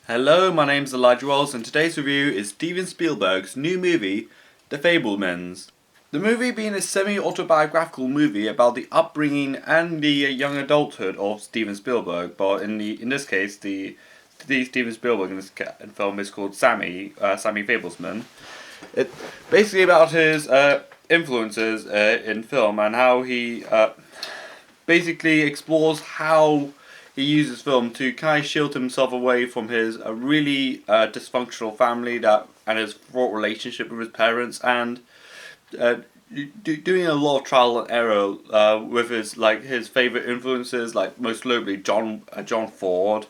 Hello, my name's Elijah Wells and today's review is Steven Spielberg's new movie, The Fabelmans. The movie being a semi-autobiographical movie about the upbringing and the young adulthood of Steven Spielberg, but in this case, the Steven Spielberg in this film is called Sammy Fabelsman. It's basically about his influences in film and how he basically explores how he uses film to kind of shield himself away from his really dysfunctional family and his fraught relationship with his parents, and doing a lot of trial and error with his favorite influences, like most notably John Ford,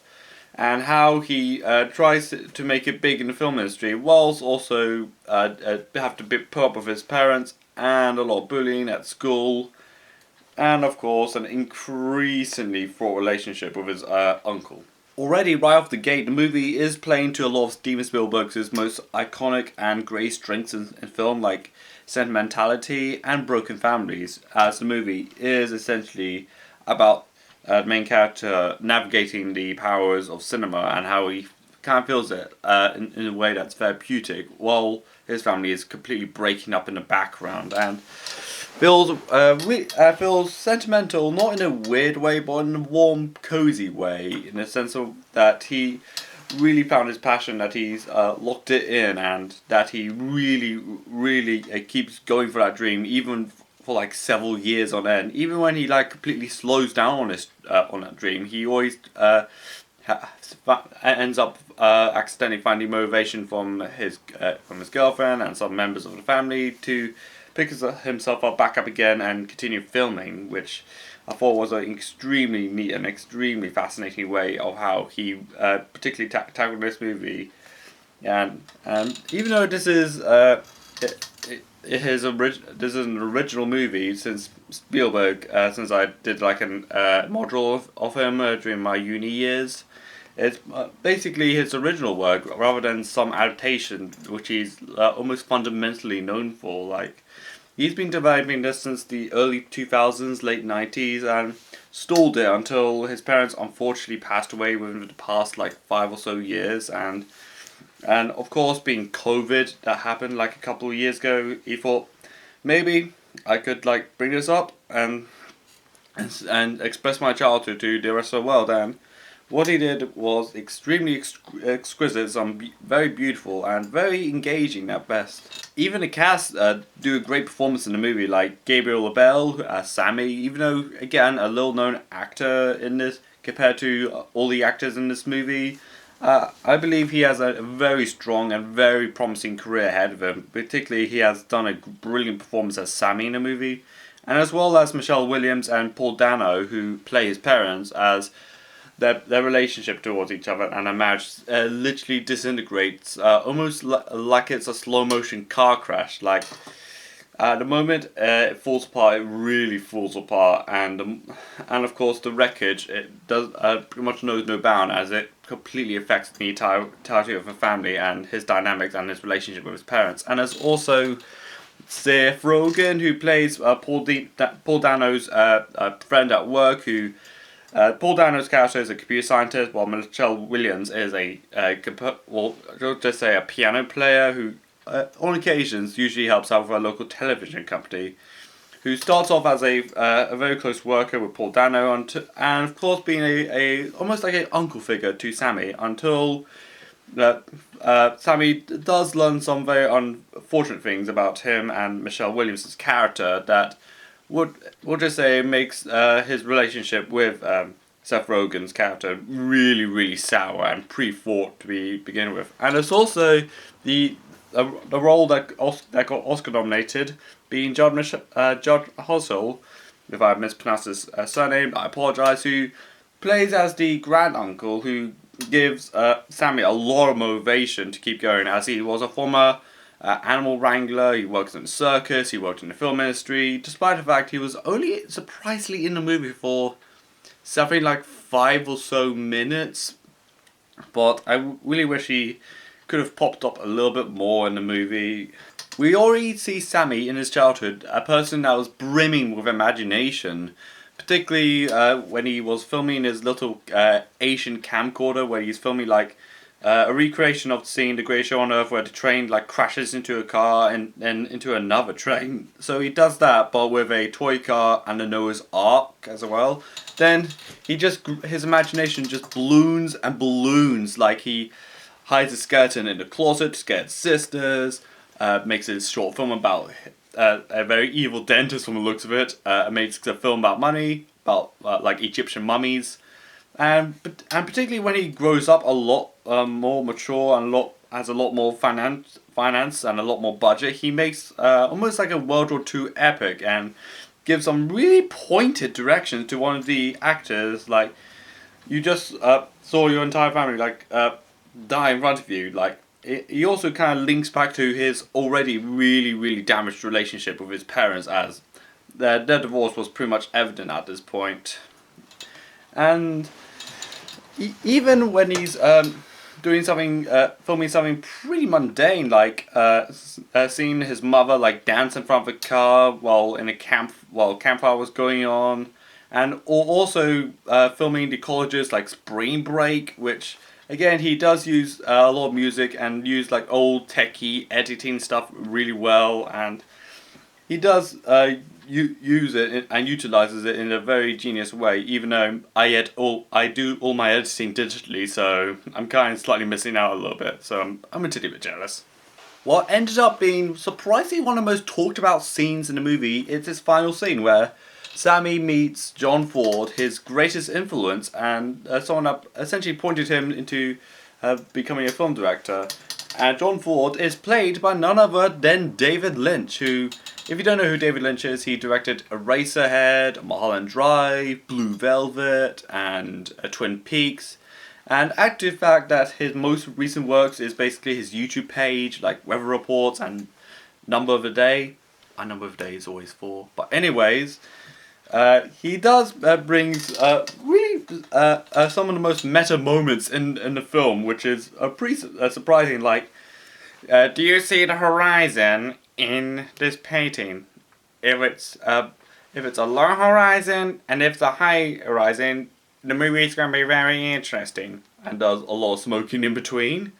and how he tries to make it big in the film industry, whilst also have to put up with his parents and a lot of bullying at school. And of course, an increasingly fraught relationship with his uncle. Already, right off the gate, the movie is playing to a lot of Steven Spielberg's most iconic and great strengths in film, like sentimentality and broken families, as the movie is essentially about the main character navigating the powers of cinema and how he kind of feels it in a way that's therapeutic, while his family is completely breaking up in the background, and feels sentimental, not in a weird way, but in a warm, cozy way, in the sense of that he really found his passion, that he's locked it in, and that he really keeps going for that dream, even for like several years on end. Even when he like completely slows down on that dream, he always ends up accidentally finding motivation from his girlfriend and some members of the family to pick himself up back up again and continue filming, which I thought was an extremely neat and extremely fascinating way of how he particularly tackled this movie. And even though this is this is an original movie since Spielberg, since I did like a module of him during my uni years. It's basically his original work rather than some adaptation, which he's almost fundamentally known for. Like, he's been developing this since the early 2000s, late 90s, and stalled it until his parents unfortunately passed away within the past like 5 or so years. And of course, being COVID that happened like a couple of years ago, he thought maybe I could like bring this up and express my childhood to the rest of the world. And what he did was extremely exquisite, very beautiful and very engaging at best. Even the cast do a great performance in the movie, like Gabriel LaBelle as Sammy, even though, again, a little-known actor in this compared to all the actors in this movie. I believe he has a very strong and very promising career ahead of him. Particularly, he has done a brilliant performance as Sammy in the movie, and as well as Michelle Williams and Paul Dano, who play his parents, as their relationship towards each other and their marriage literally disintegrates, almost like it's a slow motion car crash. Like, the moment it falls apart, it really falls apart, and of course the wreckage, it does pretty much knows no bound, as it completely affects the entirety of the family and his dynamics and his relationship with his parents. And there's also Seth Rogen, who plays Paul Dano's friend at work, who Paul Dano's character is a computer scientist, while Michelle Williams is just say a piano player who, on occasions, usually helps out with a local television company, who starts off as a very close worker with Paul Dano, and of course being a almost like an uncle figure to Sammy, until Sammy does learn some very unfortunate things about him and Michelle Williams' character that we'll just say makes his relationship with Seth Rogen's character really sour and pre-thought to begin with. And it's also the role that got Oscar nominated, being Judd Hosel, if I mispronounced his surname, I apologise, who plays as the grand uncle who gives Sammy a lot of motivation to keep going, as he was a former animal wrangler. He works in the circus, he worked in the film industry, despite the fact he was only surprisingly in the movie for something like 5 or so minutes. But I really wish he could have popped up a little bit more in the movie. We already see Sammy in his childhood, a person that was brimming with imagination, particularly when he was filming his little Asian camcorder, where he's filming like a recreation of the scene, The Greatest Show on Earth, where the train like crashes into a car and then into another train. So he does that, but with a toy car and a Noah's Ark as well. Then his imagination just balloons and balloons, like he hides a skeleton in the closet to scare his sisters. Makes a short film about a very evil dentist from the looks of it. Makes a film about money, about like Egyptian mummies. And particularly when he grows up a lot more mature and has a lot more finance and a lot more budget, he makes almost like a World War II epic and gives some really pointed directions to one of the actors. Like, you just saw your entire family like die in front of you. Like, he also kind of links back to his already really damaged relationship with his parents, as their divorce was pretty much evident at this point. And even when he's doing something, filming something pretty mundane, like seeing his mother like dance in front of a car while campfire was going on, and also filming the colleges like Spring Break, which again he does use a lot of music and use like old techie editing stuff really well, and he does use it and utilizes it in a very genius way. Even though I do all my editing digitally, so I'm kind of slightly missing out a little bit. So I'm a titty bit jealous. What ended up being surprisingly one of the most talked about scenes in the movie is this final scene where Sammy meets John Ford, his greatest influence, and someone up essentially pointed him into becoming a film director. And John Ford is played by none other than David Lynch, who, if you don't know who David Lynch is, he directed Eraserhead, Mulholland Drive, Blue Velvet, and Twin Peaks. And add to the fact that his most recent works is basically his YouTube page, like weather reports and Number of the Day. A number of days always 4. But anyways, he does brings really some of the most meta moments in the film, which is pretty surprising. Like, do you see the horizon in this painting? If it's a low horizon and if it's a high horizon, the movie's gonna be very interesting, and does a lot of smoking in between.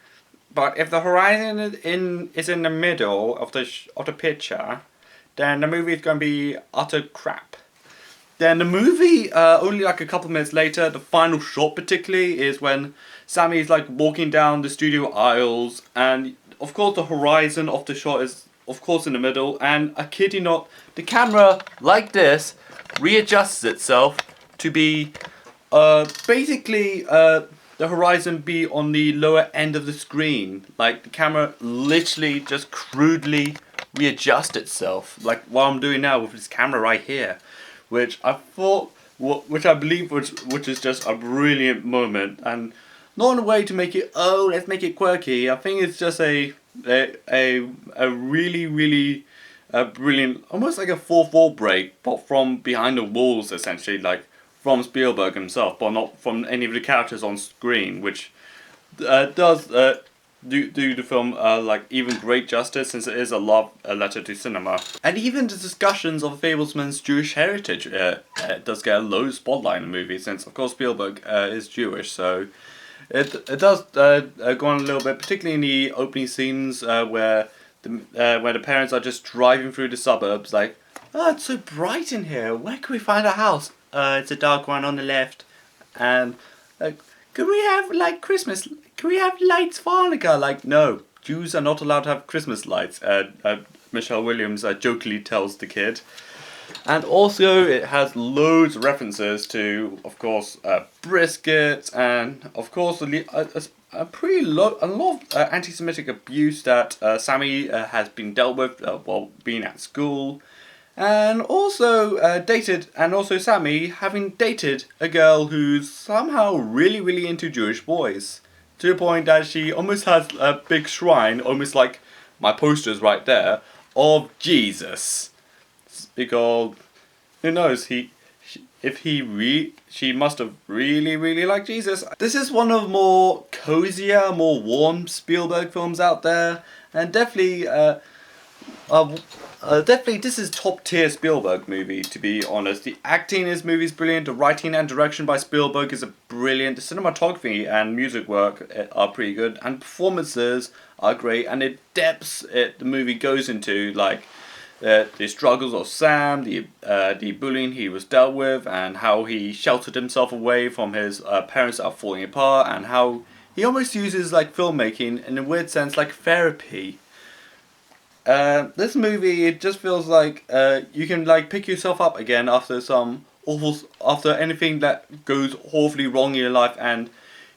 But if the horizon is in the middle of the picture, then the movie's gonna be utter crap. Then the movie, only like a couple minutes later, the final shot particularly, is when Sammy's like walking down the studio aisles, and of course the horizon of the shot is of course in the middle, and I kid you not, the camera, like this, readjusts itself to be basically the horizon be on the lower end of the screen. Like, the camera literally just crudely readjusts itself, like what I'm doing now with this camera right here, which I believe which is just a brilliant moment, and not in a way to make it, oh, let's make it quirky. I think it's just a really brilliant, almost like a 4/4 break, but from behind the walls essentially, like from Spielberg himself, but not from any of the characters on screen, which does do the film like even great justice, since it is a love letter to cinema. And even the discussions of Fabelmans' Jewish heritage does get a low spotlight in the movie, since of course Spielberg is Jewish, so it does go on a little bit, particularly in the opening scenes where the parents are just driving through the suburbs, like, oh, it's so bright in here, where can we find a house? It's a dark one on the left. And could we have like Christmas? Can we have lights for Hanukkah? Like, no, Jews are not allowed to have Christmas lights. Michelle Williams jokingly tells the kid. And also, it has loads of references to, of course, brisket, and of course a lot of anti-Semitic abuse that Sammy has been dealt with while being at school. And also Sammy having dated a girl who's somehow really into Jewish boys, to the point that she almost has a big shrine, almost like my posters right there, of Jesus, because who knows, she must have really liked Jesus. This is one of more cozier, more warm Spielberg films out there, and definitely Definitely, this is top tier Spielberg movie, to be honest. The acting in this movie is brilliant, the writing and direction by Spielberg is brilliant, the cinematography and music work are pretty good, and performances are great, and the depths the movie goes into, like the struggles of Sam, the bullying he was dealt with, and how he sheltered himself away from his parents that are falling apart, and how he almost uses like filmmaking in a weird sense like therapy. This movie, it just feels like you can like pick yourself up again after after anything that goes awfully wrong in your life, and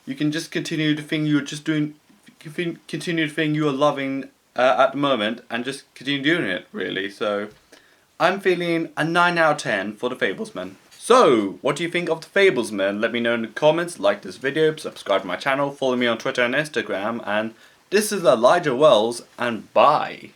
you can just continue the thing you're just doing, continue the thing you are loving at the moment, and just continue doing it really. So I'm feeling a 9 out of 10 for the Fablesman. So, what do you think of the Fablesman? Let me know in the comments, like this video, subscribe to my channel, follow me on Twitter and Instagram, and this is Elijah Wells, and bye!